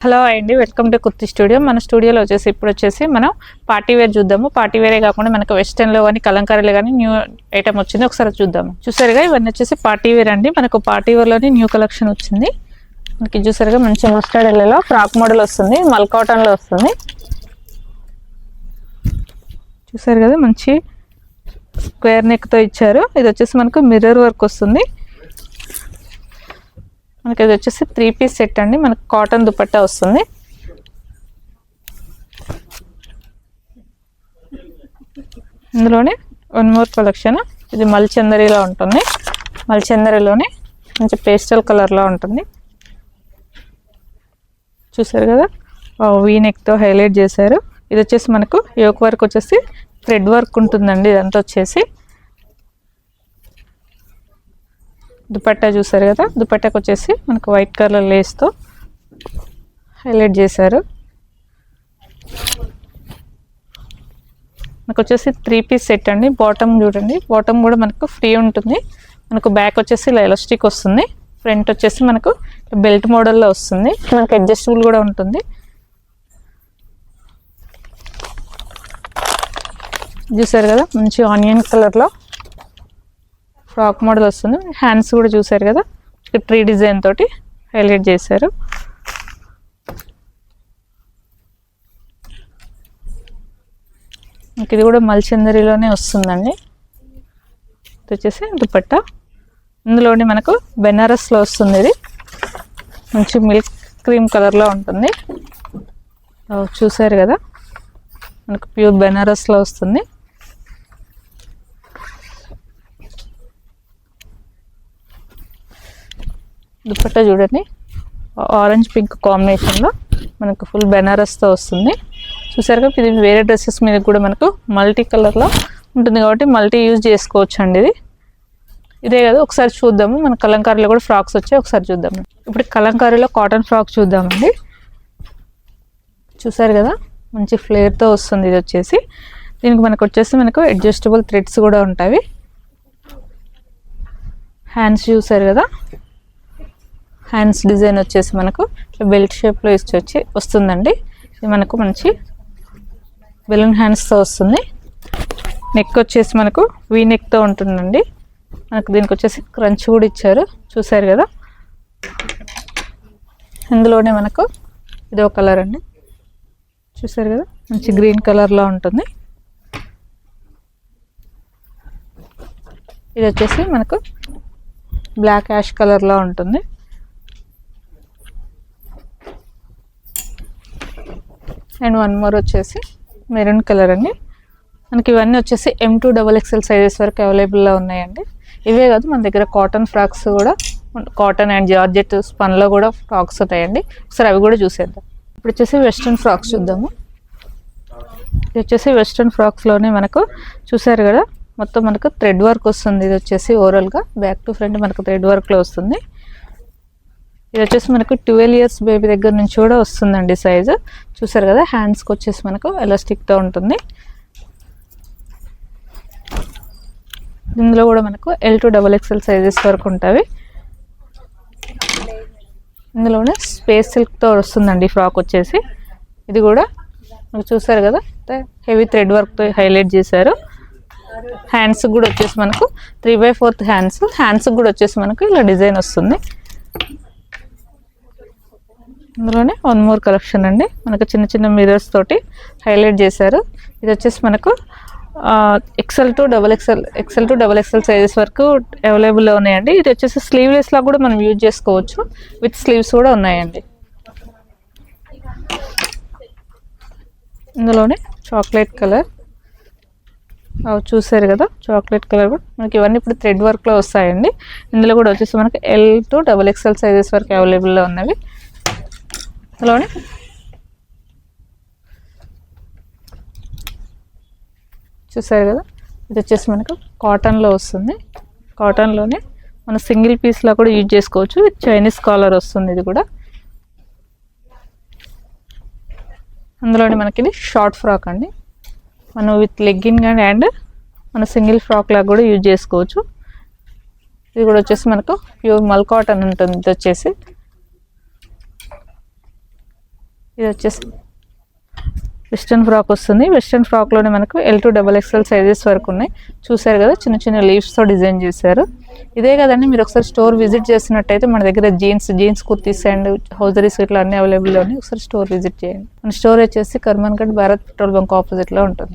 Hello అండి, welcome to kurti studio. మన స్టూడియోలో ఇప్పుడు మనం పార్టీ వేర్ చూద్దాము. పార్టీ వేరే కాకుండా మనకు వెస్టర్న్లో కానీ కలంకారీలో కానీ న్యూ ఐటమ్ వచ్చింది, ఒకసారి చూద్దాము. చూసారుగా ఇవన్నీ పార్టీ వేర్ అండి. మనకు పార్టీ వేర్లోని న్యూ కలెక్షన్ వచ్చింది. మనకి చూసారుగా మంచి మస్టర్డ్ ఎల్లో ఫ్రాక్ మోడల్ వస్తుంది, మల్ కాటన్లో వస్తుంది. చూసారు కదా మంచి స్క్వేర్ నెక్తో ఇచ్చారు. ఇది మనకు మిర్రర్ వర్క్ వస్తుంది. మనకి ఇది 3 పీస్ సెట్ అండి. మనకు కాటన్ దుపట్టా వస్తుంది. ఇందులోనే వన్ మోర్ కలెక్షన్. ఇది మల్చందరిలో ఉంటుంది. మల్చందరిలోనే మంచి పేస్టల్ కలర్లో ఉంటుంది. చూసారు కదా వీ నెక్తో హైలైట్ చేశారు. ఇది మనకు యోక్ వర్క్ థ్రెడ్ వర్క్ ఉంటుందండి. ఇదంతా దుపట్టా చూసారు కదా. దుపట్టాకు మనకు వైట్ కలర్ లేస్తో హైలైట్ చేశారు. మనకు 3 పీస్ సెట్ అండి. బాటమ్ చూడండి, బాటమ్ కూడా మనకు ఫ్రీ ఉంటుంది. మనకు బ్యాక్ ఇలా ఎలాస్టిక్ వస్తుంది. ఫ్రంట్ మనకు బెల్ట్ మోడల్లో వస్తుంది. మనకు అడ్జస్టబుల్ కూడా ఉంటుంది. చూసారు కదా మంచి ఆనియన్ కలర్లో ఫ్రాక్ మోడల్ వస్తుంది. హ్యాండ్స్ కూడా చూసారు కదా, ట్రీ డిజైన్ తోటి హైలైట్ చేశారు. ఇది కూడా మల్చందరిలోనే వస్తుందండి. ఇది దుపట్టా. ఇందులోని మనకు బెనారస్లో వస్తుంది. ఇది మంచి మిల్క్ క్రీమ్ కలర్లో ఉంటుంది. చూసారు కదా మనకు ప్యూర్ బెనారస్లో వస్తుంది. దుపట్టా చూడండి, ఆరెంజ్ పింక్ కాంబినేషన్లో మనకు ఫుల్ బెనారస్తో వస్తుంది. చూసారుగా ఇది వేరే డ్రెస్సెస్ మీద కూడా మనకు మల్టీ కలర్లో ఉంటుంది కాబట్టి మల్టీ యూజ్ చేసుకోవచ్చు అండి. ఇదే కదా ఒకసారి చూద్దాము. మన కలంకారీలో కూడా ఫ్రాక్స్ వచ్చాయి, ఒకసారి చూద్దాము. ఇప్పుడు కలంకారీలో కాటన్ ఫ్రాక్ చూద్దామండి. చూసారు కదా మంచి ఫ్లేర్తో వస్తుంది. ఇది దీనికి మనకు అడ్జస్టబుల్ థ్రెడ్స్ కూడా ఉంటాయి. హ్యాండ్స్ చూసారు కదా, హ్యాండ్స్ డిజైన్ మనకు బెల్ట్ షేప్లో వస్తుందండి. ఇది మనకు మంచి బెలూన్ హ్యాండ్స్తో వస్తుంది. నెక్ మనకు వీ నెక్తో ఉంటుందండి. మనకు దీనికి క్రంచ్ కూడా ఇచ్చారు. చూసారు కదా ఇందులోనే మనకు ఇదో కలర్ అండి. చూసారు కదా మంచి గ్రీన్ కలర్లో ఉంటుంది. ఇది మనకు బ్లాక్ యాష్ కలర్లో ఉంటుంది. And one more maroon colour అండి. మనకి ఇవన్నీ M2 XXL సైజెస్ వరకు అవైలబుల్లో ఉన్నాయండి. ఇవే కాదు మన దగ్గర కాటన్ ఫ్రాక్స్ కూడా, కాటన్ అండ్ జార్జెట్ స్పన్లో కూడా ఫ్రాక్స్ ఉంటాయండి. ఒకసారి అవి కూడా చూసేద్దాం. ఇప్పుడు వెస్ట్రన్ ఫ్రాక్స్ చూద్దాము. ఇది వెస్ట్రన్ ఫ్రాక్స్లోనే మనకు చూసారు కదా మొత్తం మనకు థ్రెడ్ వర్క్ వస్తుంది. ఇది ఓవరాల్గా బ్యాక్ టు ఫ్రంట్ మనకు థ్రెడ్ వర్క్లో వస్తుంది. ఇది మనకు 12 ఇయర్స్ బేబీ దగ్గర నుంచి కూడా వస్తుందండి సైజు. చూసారు కదా హ్యాండ్స్కి మనకు ఎలాస్టిక్తో ఉంటుంది. ఇందులో కూడా మనకు L2 XXL సైజెస్ వరకు ఉంటాయి. ఇందులోనే స్పేస్ సిల్క్తో వస్తుందండి ఫ్రాక్ ఇది కూడా మనకు చూసారు కదా హెవీ థ్రెడ్ వర్క్తో హైలైట్ చేశారు. హ్యాండ్స్ కూడా మనకు 3/4 హ్యాండ్స్ కూడా మనకు ఇలా డిజైన్ వస్తుంది. ఇందులోనే వన్ మోర్ కలెక్షన్ అండి. మనకు చిన్న చిన్న మిర్రర్స్ తోటి హైలైట్ చేశారు. ఇది మనకు XL to XXL సైజెస్ వరకు అవైలబుల్లో ఉన్నాయండి. ఇది స్లీవ్లెస్ లా కూడా మనం యూజ్ చేసుకోవచ్చు. విత్ స్లీవ్స్ కూడా ఉన్నాయండి. ఇందులోనే చాక్లెట్ కలర్ చూసారు కదా, చాక్లెట్ కలర్ కూడా మనకి ఇవన్నీ ఇప్పుడు థ్రెడ్ వర్క్లో వస్తాయండి. ఇందులో కూడా మనకి L to XXL సైజెస్ వరకు అవైలబుల్లో ఉన్నవి. ఇందులోనే చూసారు కదా ఇది మనకు కాటన్లో వస్తుంది. కాటన్లోనే మన సింగిల్ పీస్లో కూడా యూజ్ చేసుకోవచ్చు. విత్ చైనీస్ కాలర్ వస్తుంది. ఇది కూడా అందులోనే మనకి ఇది షార్ట్ ఫ్రాక్ అండి. మనం విత్ లెగ్గిన్ అండ్ మన సింగిల్ ఫ్రాక్ లాగా కూడా యూజ్ చేసుకోవచ్చు. ఇది కూడా మనకు ప్యూర్ మల్ కాటన్ ఉంటుంది. ఇది ఇది వచ్చేసి వెస్ట్రన్ ఫ్రాక్ వస్తుంది. వెస్ట్రన్ ఫ్రాక్లోనే మనకు L to XXL సైజెస్ వరకు ఉన్నాయి. చూసారు కదా, చిన్న చిన్న లీవ్స్తో డిజైన్ చేశారు. ఇదే కదండి, మీరు ఒకసారి స్టోర్ విజిట్ చేసినట్టయితే మన దగ్గర జీన్స్ కుర్తీస్ అండ్ హౌజరీస్ ఇట్లా అన్ని అవైలబుల్లో ఉన్నాయి. ఒకసారి స్టోర్ విజిట్ చేయండి. మన స్టోర్ వచ్చేసి కర్మన్ఘట్ భారత్ పెట్రోల్ బంక్ ఆపోజిట్లో ఉంటుంది.